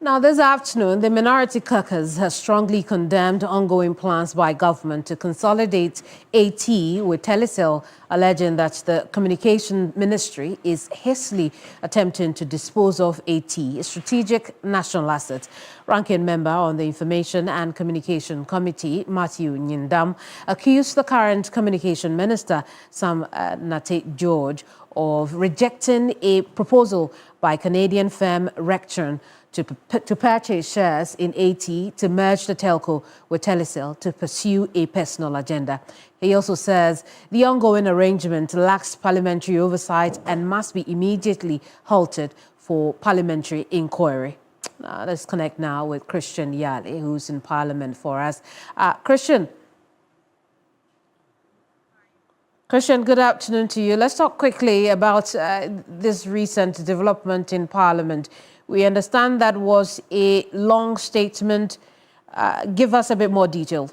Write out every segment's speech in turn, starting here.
Now, this afternoon, the minority caucus has strongly condemned ongoing plans by government to consolidate AT with Telecel, alleging that the communication ministry is hastily attempting to dispose of AT, a strategic national asset. Ranking member on the Information and Communication Committee, Matthew Yandam, accused the current communication minister, Sam Nate George, of rejecting a proposal by Canadian firm Rektron to purchase shares in AT to merge the telco with Telecel to pursue a personal agenda. He also says the ongoing arrangement lacks parliamentary oversight and must be immediately halted for parliamentary inquiry. Let's connect now with Christian Yale, who's in Parliament for us. Christian, good afternoon to you. Let's talk quickly about this recent development in Parliament. We understand that was a long statement. Give us a bit more detail.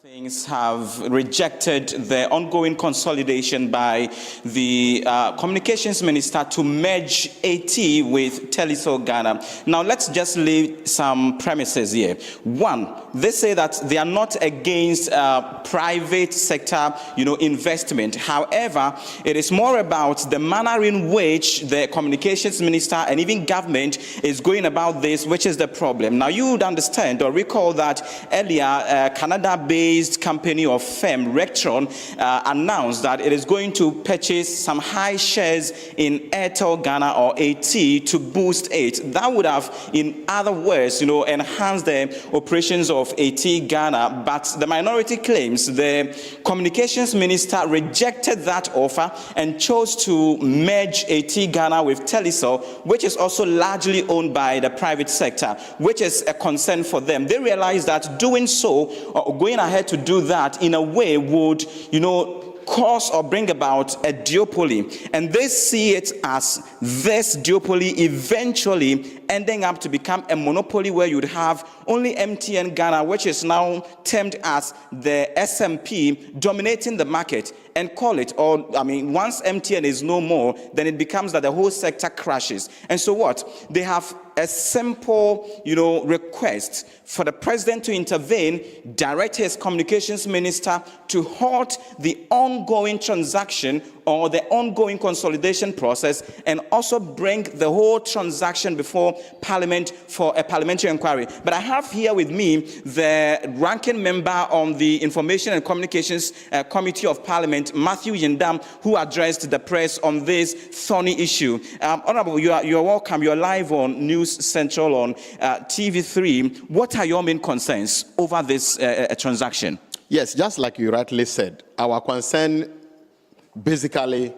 Things have rejected the ongoing consolidation by the communications minister to merge AT with Telecel Ghana. Now, let's just lay some premises here. One, they say that they are not against private sector, investment. However, it is more about the manner in which the communications minister and even government is going about this, which is the problem. Now, you would understand or recall that earlier, Canada-based company or firm Rektron announced that it is going to purchase some high shares in Airtel Ghana or AT to boost it. That would have, in other words, enhanced the operations of AT Ghana. But the minority claims the communications minister rejected that offer and chose to merge AT Ghana with Telecel, which is also largely owned by the private sector, which is a concern for them. They realize that doing so, or going ahead to do that in a way would, cause or bring about a duopoly. And they see it as this duopoly eventually ending up to become a monopoly where you'd have only MTN Ghana, which is now termed as the SMP, dominating the market, and call it, once MTN is no more, then it becomes that the whole sector crashes. And so what? They have a simple, request for the president to intervene, direct his communications minister to halt the ongoing transaction or the ongoing consolidation process, and also bring the whole transaction before Parliament for a parliamentary inquiry. But I have here with me the ranking member on the Information and Communications Committee of Parliament, Matthew Yandam, who addressed the press on this thorny issue. Honorable, you are welcome. You are live on News Central on TV3. What are your main concerns over this transaction? Yes, just like you rightly said, our concern basically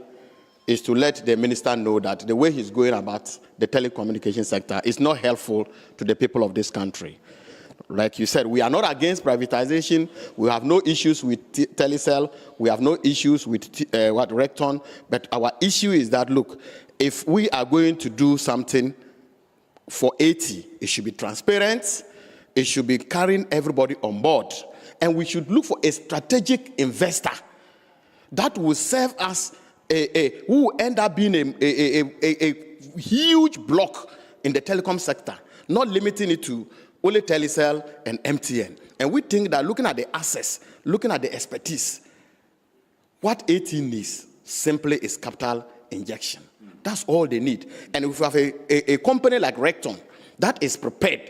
is to let the minister know that the way he's going about the telecommunication sector is not helpful to the people of this country. Like you said, we are not against privatization. We have no issues with Telecel. We have no issues with Rektron. But our issue is that, look, if we are going to do something for AT, it should be transparent. It should be carrying everybody on board. And we should look for a strategic investor that will serve as who will end up being a huge block in the telecom sector, not limiting it to only Telecel and MTN. And we think that looking at the assets, looking at the expertise, what AT needs simply is capital injection. That's all they need. And if we have a company like Rektron that is prepared,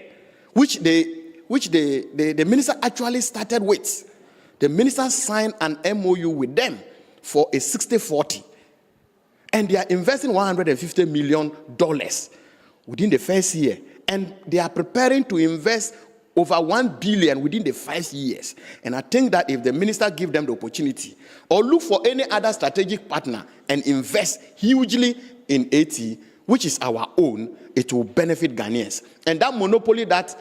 which the minister actually started with. The minister signed an MOU with them for a 60-40. And they are investing $150 million within the first year. And they are preparing to invest over $1 billion within the 5 years. And I think that if the minister gives them the opportunity, or look for any other strategic partner and invest hugely in AT, which is our own, it will benefit Ghanaians. And that monopoly, that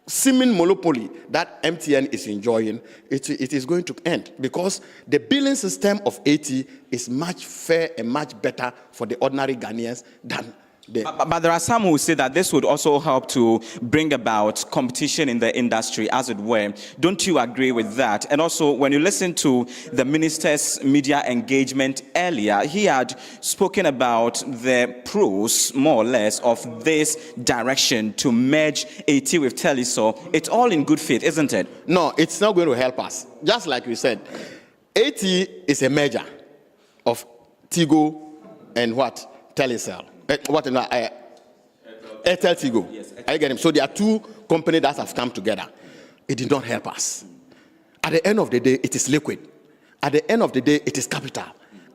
seeming monopoly that MTN is enjoying, it is going to end, because the billing system of AT is much fair and much better for the ordinary Ghanaians than But there are some who say that this would also help to bring about competition in the industry, as it were. Don't you agree with that? And also, when you listen to the minister's media engagement earlier, he had spoken about the pros, more or less, of this direction to merge AT with Telecel. It's all in good faith, isn't it? No, it's not going to help us. Just like we said, AT is a merger of Tigo and what? Telecel. Airtel Tigo. Yes, I get him. So there are two companies that have come together. It did not help us. At the end of the day, it is liquid. At the end of the day, it is capital.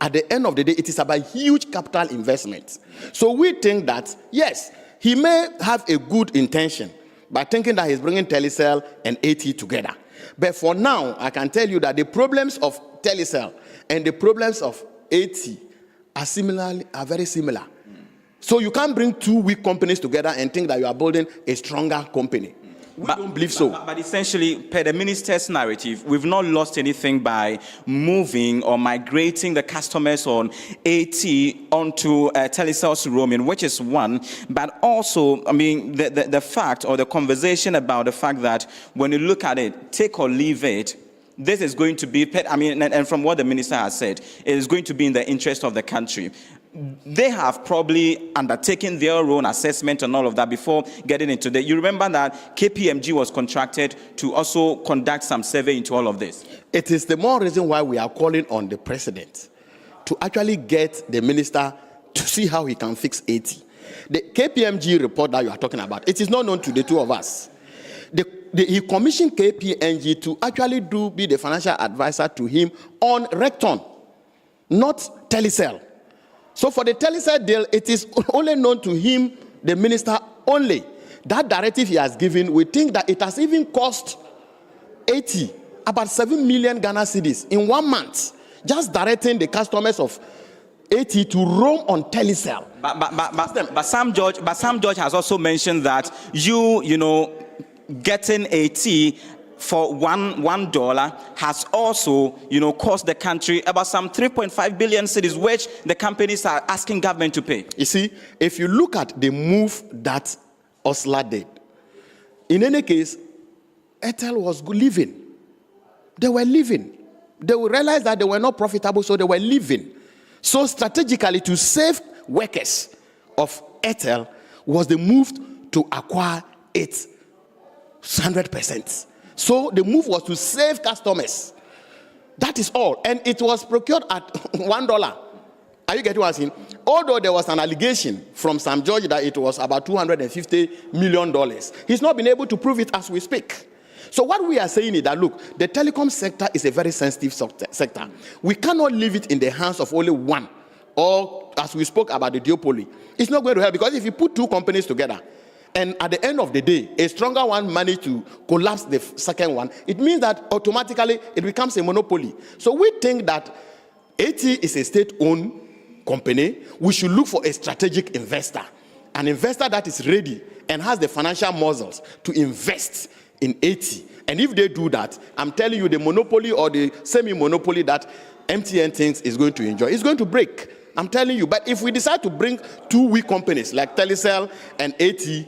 At the end of the day, it is about huge capital investment. So we think that, yes, he may have a good intention by thinking that he's bringing Telecel and AT together. But for now, I can tell you that the problems of Telecel and the problems of AT are very similar. So you can't bring two weak companies together and think that you are building a stronger company. We don't believe so. But essentially, per the minister's narrative, we've not lost anything by moving or migrating the customers on AT onto Telecel's roaming, which is one. But also, I mean, the fact or the conversation about the fact that when you look at it, take or leave it, this is going to be, I mean, and from what the minister has said, it is going to be in the interest of the country. They have probably undertaken their own assessment and all of that before getting into that. You remember that KPMG was contracted to also conduct some survey into all of this. It is the more reason why we are calling on the president to actually get the minister to see how he can fix AT. The KPMG report that you are talking about, it is not known to the two of us. He commissioned KPMG to actually be the financial advisor to him on Rektron, not Telecel. So for the Telecel deal, it is only known to him, the minister only. That directive he has given, we think that it has even cost AT about 7 million Ghana cedis in 1 month, just directing the customers of AT to roam on Telecel. But Sam George has also mentioned that you know, getting AT for $1 has also, you know, cost the country about some 3.5 billion cedis, which the companies are asking government to pay. You see, if you look at the move that Osler did, in any case, Airtel was leaving. They were leaving. They will realize that they were not profitable, so they were leaving. So strategically, to save workers of Airtel was the move to acquire it 100%. So the move was to save customers. That is all. And it was procured at $1. Are you getting what I'm saying? Although there was an allegation from Sam George that it was about $250 million, he's not been able to prove it as we speak. So what we are saying is that, look, the telecom sector is a very sensitive sector. We cannot leave it in the hands of only one. Or, as we spoke about the duopoly, it's not going to help, because if you put two companies together, and at the end of the day, a stronger one managed to collapse the second one, it means that automatically it becomes a monopoly. So we think that AT is a state-owned company. We should look for a strategic investor, an investor that is ready and has the financial muscles to invest in AT. And if they do that, I'm telling you, the monopoly or the semi-monopoly that MTN thinks is going to enjoy is going to break. I'm telling you. But if we decide to bring two weak companies like Telecel and AT,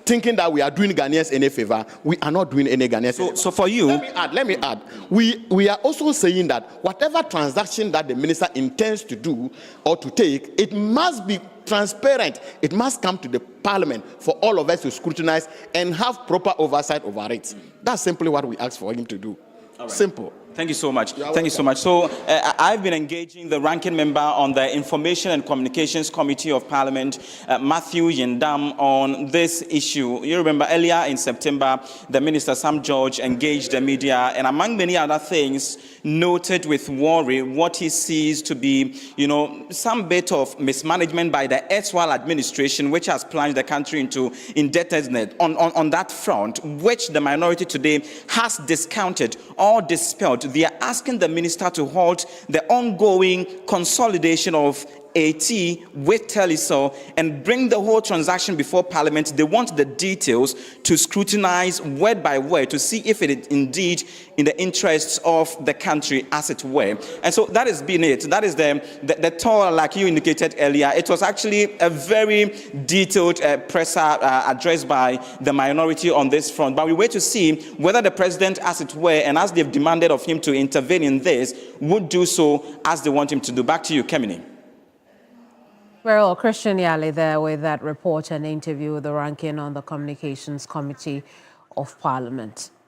thinking that we are doing Ghanaians any favor, we are not doing any Ghanaians. So for you, let me add. We are also saying that whatever transaction that the minister intends to do or to take, it must be transparent. It must come to the parliament for all of us to scrutinize and have proper oversight over it. That's simply what we ask for him to do. Right. Simple. Thank you so much. Thank you so much. So I've been engaging the ranking member on the Information and Communications Committee of Parliament, Matthew Yandam, on this issue. You remember earlier in September, the Minister Sam George engaged the media and, among many other things, noted with worry what he sees to be, you know, some bit of mismanagement by the erstwhile administration, which has plunged the country into indebtedness on that front, which the minority today has discounted or dispelled. They are asking the minister to halt the ongoing consolidation of AT with Telecel and bring the whole transaction before Parliament. They want the details to scrutinize word by word to see if it is indeed in the interests of the country, as it were. And so that has been it. That is the tour, like you indicated earlier. It was actually a very detailed presser addressed by the minority on this front. But we wait to see whether the president, as it were, and as they've demanded of him to intervene in this, would do so as they want him to do. Back to you, Kemini. Well, Christian Yali there with that report and interview with the ranking on the Communications Committee of Parliament.